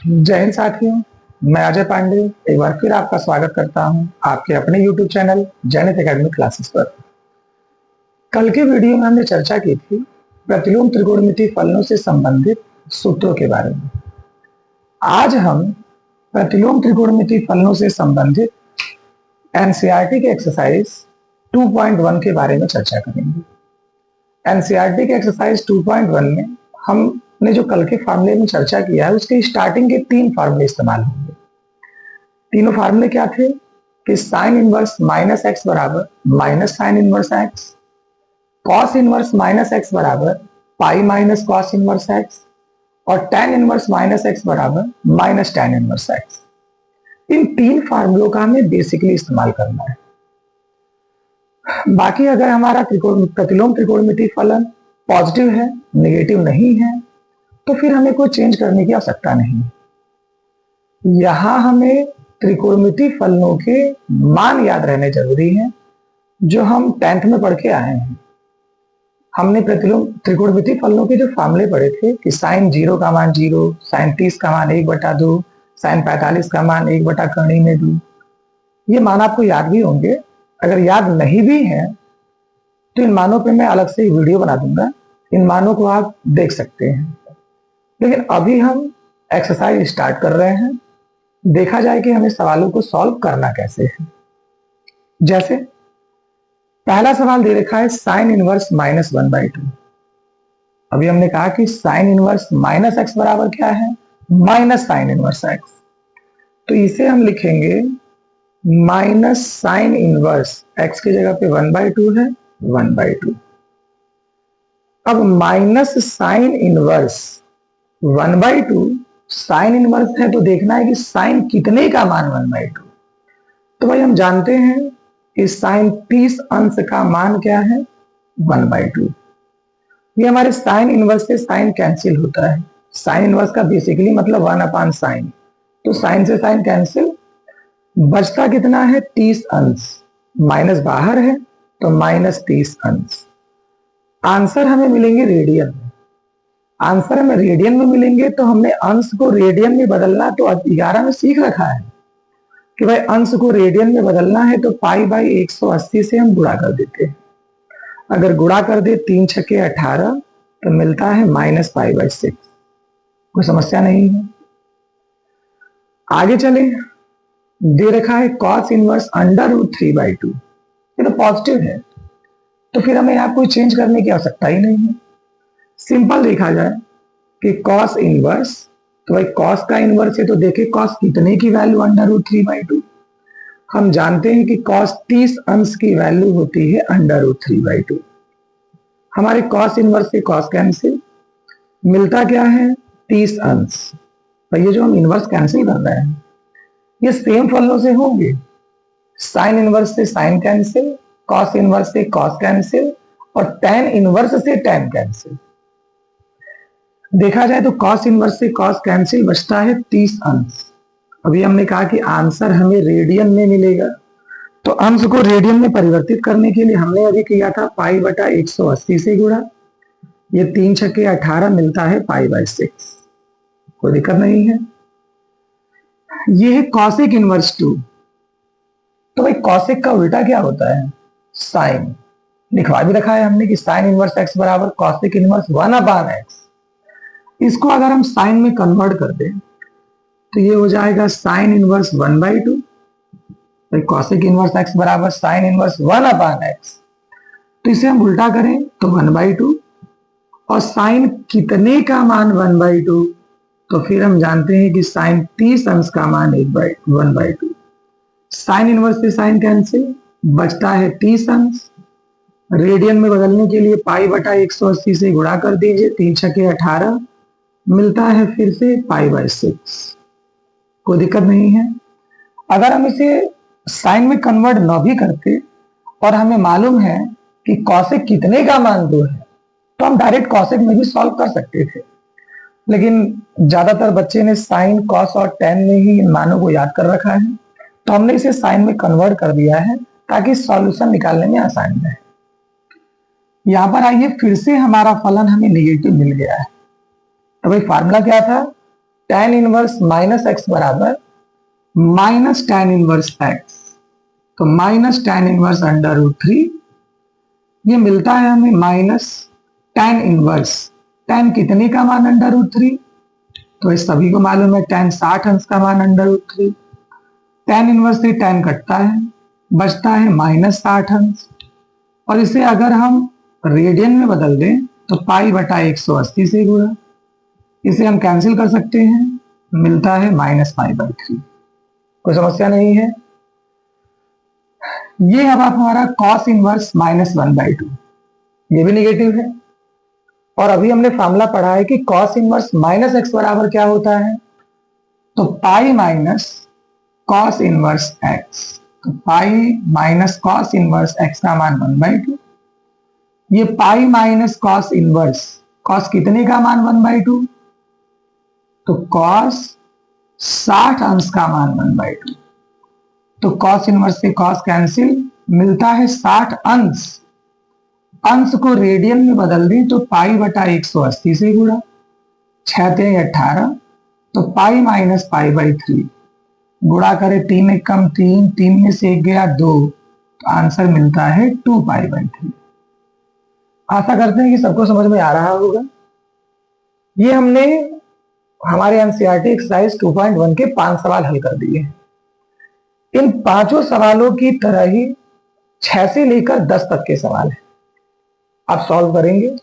जय हिंद साथियों। मैं अजय पांडे एक बार फिर आपका स्वागत करता हूं आपके अपने YouTube चैनल जैनित एकेडमी क्लासेस पर। कल के वीडियो में हमने चर्चा की थी प्रतिलोम त्रिकोणमितीय फलनों से संबंधित सूत्रों के बारे में। आज हम प्रतिलोम त्रिकोणमितीय फलनों से संबंधित एनसीईआरटी के एक्सरसाइज 2.1 के बारे में चर्चा करेंगे। एनसीईआरटी के एक्सरसाइज 2.1 में हमने जो कल के फार्मूले में चर्चा किया है उसके स्टार्टिंग के 3 फार्मूले इस्तेमाल होंगे। तीनों फार्मूले क्या थे कि साइन इनवर्स माइनस एक्स बराबर minus sine inverse x, cos inverse minus x बराबर pi minus cos inverse x और टेन इनवर्स माइनस एक्स बराबर माइनस टेन इनवर्स एक्स। इन 3 फार्मूलों का हमें बेसिकली इस्तेमाल करना है। बाकी अगर हमारा प्रतिलोम त्रिकोणमितीय फलन पॉजिटिव है, नेगेटिव नहीं है, तो फिर हमें कोई चेंज करने की आवश्यकता नहीं। यहां हमें त्रिकोणमितीय फलनों के मान याद रहने जरूरी हैं जो हम 10th में पढ़ के आए हैं। हमने प्रतिलोम त्रिकोणमितीय फलनों के जो फार्मूले पढ़े थे कि साइन 0 का मान 0, साइन 30 का मान 1/2, साइन 45 का मान 1/कर्णी में 2। ये मान आपको याद भी होंगे। अगर याद नहीं भी है तो इन मानों पे मैं अलग से वीडियो बना दूंगा, इन मानों को आप देख सकते हैं। लेकिन अभी हम एक्सरसाइज स्टार्ट कर रहे हैं। देखा जाए कि हमें सवालों को सॉल्व करना कैसे है। जैसे पहला सवाल दे रखा है साइन इनवर्स -1/2। अभी हमने कहा कि साइन इनवर्स माइनस एक्स बराबर क्या है, माइनस साइन इनवर्स एक्स। तो इसे हम लिखेंगे माइनस साइन इनवर्स एक्स की जगह पे 1/2 है, 1/2। अब minus sine inverse 1/2, sine inverse है तो देखना है कि साइन कितने का मान 1/2। तो भाई हम जानते हैं कि साइन 30 अंश का मान क्या है, 1/2। ये हमारे साइन इनवर्स से साइन कैंसिल होता है। साइन इनवर्स का बेसिकली मतलब 1/साइन, तो साइन से साइन कैंसिल, बचता कितना है 30 अंश, माइनस बाहर है तो -30 अंश। आंसर हमें मिलेंगे रेडियन में। आंसर हमें रेडियन में मिलेंगे तो हमने अंश को रेडियन में बदलना तो 11 में सीख रखा है कि भाई अंश को रेडियन में बदलना है तो पाई/180 से हम गुणा कर देते हैं। अगर गुणा कर दे 3 छक्के 18 तो मिलता है -पाई/6। कोई समस्या नहीं है। आगे चले, दे रखा है कॉस इनवर्स √3/2। ये तो पॉजिटिव है तो फिर हमें यहाँ कोई चेंज करने की आवश्यकता ही नहीं है। सिंपल देखा जाए कि कॉस इनवर्स, तो भाई कॉस का इनवर्स है तो देखे कॉस कितने की वैल्यू √3/2। हम जानते हैं कि कॉस 30 अंश की वैल्यू होती है √3/2। हमारे कॉस इनवर्स से कॉस कैंसिल, मिलता क्या है 30 अंश। तो ये जो हम इनवर्स कैंसिल कर रहे हैं ये सेम फलनों से होंगे। साइन इनवर्स से साइन कैंसिल, कॉस इनवर्स से कॉस कैंसिल और टेन इनवर्स से टेन कैंसिल। देखा जाए तो कॉस इनवर्स से कॉस कैंसिल, बचता है 30 अंश। अभी हमने कहा कि आंसर हमें रेडियन में मिलेगा तो अंश को रेडियन में परिवर्तित करने के लिए हमने अभी किया था पाई/180 से गुणा। ये 3 छक्के 18 मिलता है पाई/6। कोई दिक्कत नहीं है। ये है कॉसेक इनवर्स 2। तो भाई कॉसेक का उल्टा क्या होता है, साइन। लिखवा भी रखा है हमने कि साइन इनवर्स एक्स बराबर कॉसेक इनवर्स 1/x। इसको अगर हम साइन में कन्वर्ट कर दें तो ये हो जाएगा sine inverse 1/2। Cosec inverse x बराबर साइन इनवर्स 1/x। तो इसे हम उल्टा करें तो 1/2 और साइन कितने का मान 1/2, तो फिर हम जानते हैं कि साइन 30 अंश का मान 1/2। साइन इनवर्स से साइन कैंसिल, बचता है 30 अंश। रेडियन में बदलने के लिए पाई/180 से गुणा कर दीजिए, 3 छक्के 18 मिलता है फिर से पाई/6। कोई दिक्कत नहीं है। अगर हम इसे साइन में कन्वर्ट न भी करते और हमें मालूम है कि कॉसेक कितने का मान 2 है तो हम डायरेक्ट कॉसेक में भी सॉल्व कर सकते थे। लेकिन ज्यादातर बच्चे ने साइन, कॉस और टेन में ही इन मानों को याद कर रखा है तो हमने इसे साइन में कन्वर्ट कर दिया है ताकि सॉल्यूशन निकालने में आसानी रहे। यहां पर आइए, फिर से हमारा फलन हमें नेगेटिव मिल गया है। तो भाई फार्मूला क्या था, tan इनवर्स माइनस एक्स बराबर माइनस tan इनवर्स एक्स, तो minus tan inverse under root 3, ये मिलता है हमें माइनस tan इनवर्स, tan कितने का मान अंडर रूट 3, तो इस सभी को मालूम है tan 60 अंश का मान अंडर रूट 3, tan इनवर्स से tan कटता है, बचता है माइनस 60 अंश, और इसे अगर हम रेडियन में बदल दें तो पाई बटा 180 से गुणा, इसे हम कैंसिल कर सकते हैं, मिलता है माइनस पाई बाई 3। कोई समस्या नहीं है। ये अब आप हमारा cos इनवर्स माइनस 1/2, ये भी निगेटिव है। और अभी हमने फॉर्मूला पढ़ा है कि cos इनवर्स माइनस एक्स बराबर क्या होता है, तो pi minus cos inverse x, तो pi minus cos inverse x का मान 1/2, ये pi minus cos inverse, cos कितने का मान 1/2, तो cos 60 अंश का मान 1/2, तो cos इनवर्स से cos कैंसिल, मिलता है 60 अंश, अंश को रेडियन में बदल दें तो पाई बटा 180 से गुणा, 6 × 18, तो पाई माइनस पाई बाई 3, गुणा करें 3 × 1 = 3, 3 में से 1 गया 2, तो आंसर मिलता है 2 पाई बाई 3। आशा करते हैं कि सबको समझ में आ रहा होगा। ये हमने हमारे एनसीईआरटी एक्सरसाइज 2.1 के 5 सवाल हल कर दिए हैं। इन पांचों सवालों की तरह ही 6 से लेकर 10 तक के सवाल हैं, आप सॉल्व करेंगे।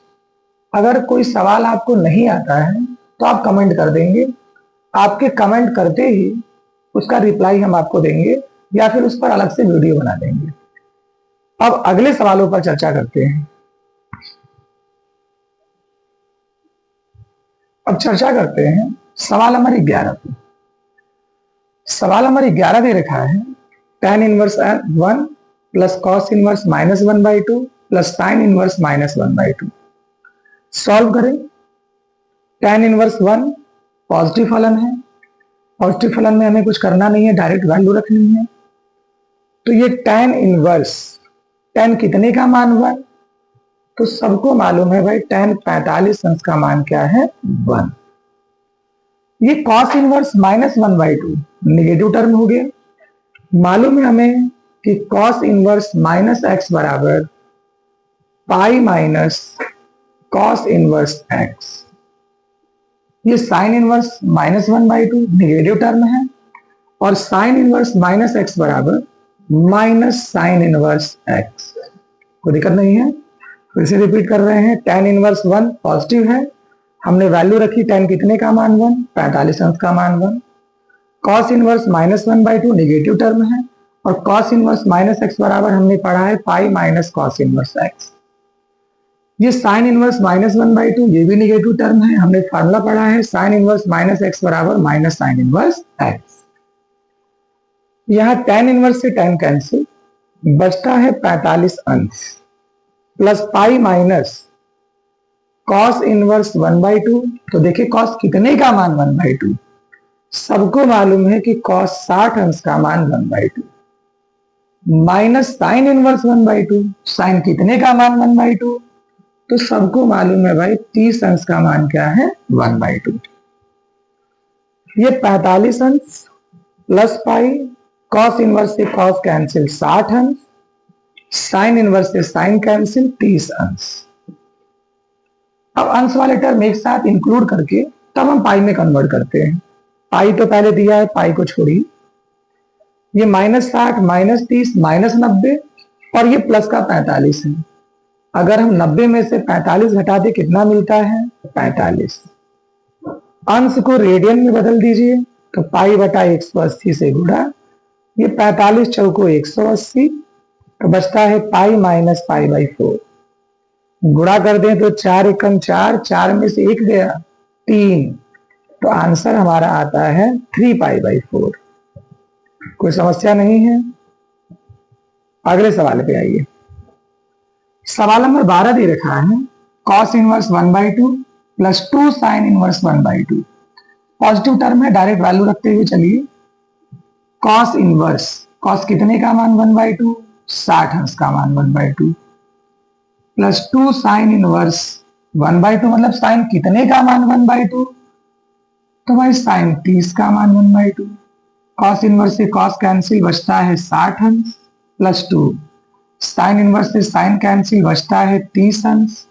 अगर कोई सवाल आपको नहीं आता है तो आप कमेंट कर देंगे, आपके कमेंट करते ही उसका रिप्लाई हम आपको देंगे या फिर उस पर अलग से वीडियो बना देंगे। अब अगले सवालों पर चर्चा करते हैं। अब चर्चा करते हैं सवाल नंबर 11 पे। सवाल नंबर 11 दे रखा है tan inverse 1 plus cos inverse minus 1/2 plus sin inverse minus 1/2। Solve करें। tan इनवर्स 1 पॉजिटिव फलन है, पॉजिटिव फलन में हमें कुछ करना नहीं है, डायरेक्ट वैल्यू रखनी है। तो ये tan इनवर्स, tan कितने का मान 1, तो सबको मालूम है भाई tan 45 अंश का मान क्या है 1। ये cos inverse minus 1/2 negative term हो गया। मालूम है हमें कि cos इनवर्स माइनस एक्स बराबर pi minus cos inverse x. ये sin inverse minus 1/2 negative term है, और sin इनवर्स माइनस एक्स बराबर माइनस sin इनवर्स एक्स। कोई दिक्कत नहीं है। फिर से रिपीट कर रहे हैं, tan इनवर्स 1 पॉजिटिव है, हमने वैल्यू रखी tan कितने का मान 1, 45 अंश का मान 1। cos inverse minus 1/2 negative term है, और cos इनवर्स माइनस एक्स बराबर हमने पढ़ा है पाई माइनस cos इनवर्स एक्स। ये sin इनवर्स माइनस 1/2 ये भी नेगेटिव टर्म है, हमने फार्मूला पढ़ा है sin इनवर्स माइनस एक्स बराबर माइनस sin इनवर्स एक्स। यहां tan इनवर्स से tan कैंसिल, बचता है 45 अंश plus pi minus cos inverse 1/2। तो देखिए cos कितने का मान 1/2, सबको मालूम है कि cos 60 अंश का मान 1/2 माइनस sin इनवर्स 1/2, sin कितने का मान 1/2, तो सबको मालूम है भाई 30 अंश का मान क्या है 1/2। ये 45 अंश प्लस पाई, cos इनवर्स से cos कैंसिल 60 अंश, sin इनवर्स से sin कैंसिल 30 अंश। अब अंश वाले टर्म एक साथ इंक्लूड करके तब हम पाई में कन्वर्ट करते हैं। पाई तो पहले दिया है, पाई को छोड़िए। ये माइनस 60 माइनस 30 माइनस 90, और ये प्लस का 45 है। अगर हम 90 में से 45 घटा दे कितना मिलता है 45। अंश को रेडियन में बदल दीजिए, तो पाई बटा 180 से गुणा, ये 45 चौको 180, तो बचता है पाई माइनस पाई बाई 4। गुणा कर दें तो 4 एकम 4, 4 में से 1 गया 3, तो आंसर हमारा आता है 3 पाई बाई 4। कोई समस्या नहीं है। अगले सवाल पे आइए। सवाल नंबर 12 दे रखा है cos inverse 1/2 plus 2 sin inverse 1/2। Positive term है, डायरेक्ट वैल्यू रखते हुए चलिए। cos इनवर्स, cos कितने का मान 1/2, 60 अंश का मान 1/2 प्लस 2 sin इनवर्स 1/2, मतलब sin कितने का मान 1/2, तो भाई साइन 30 का मान 1/2, कॉस इनवर्स से कॉस कैंसिल बचता है 60 अंश प्लस 2, साइन इनवर्स से साइन कैंसिल बचता है 30 अंश,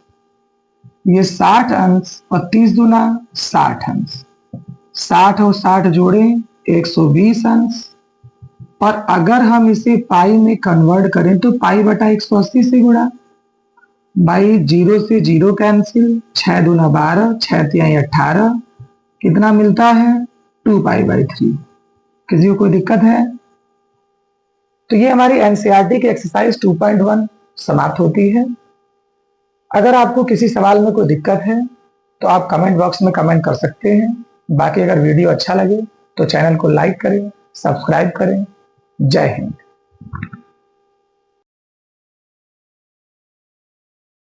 ये 60 अंश और 30 दूना 60 अंश, 60 और 60 जोड़े 120 अंश। और अगर हम इसे पाई में कन्वर्ट करें तो पाई बटा 180 से गुणा, भाई 0 से 0 कैंसिल, 6 दूना 12, 6 तिहाई 18, कितना मिलता है 2π/3। किसी को कोई दिक्कत है? तो ये हमारी एनसीईआरटी की एक्सरसाइज 2.1 समाप्त होती है। अगर आपको किसी सवाल में कोई दिक्कत है तो आप कमेंट बॉक्स में कमेंट कर सकते हैं। बाकी अगर वीडियो अच्छा लगे तो चैनल को लाइक करें, सब्सक्राइब करें। जय हिंद।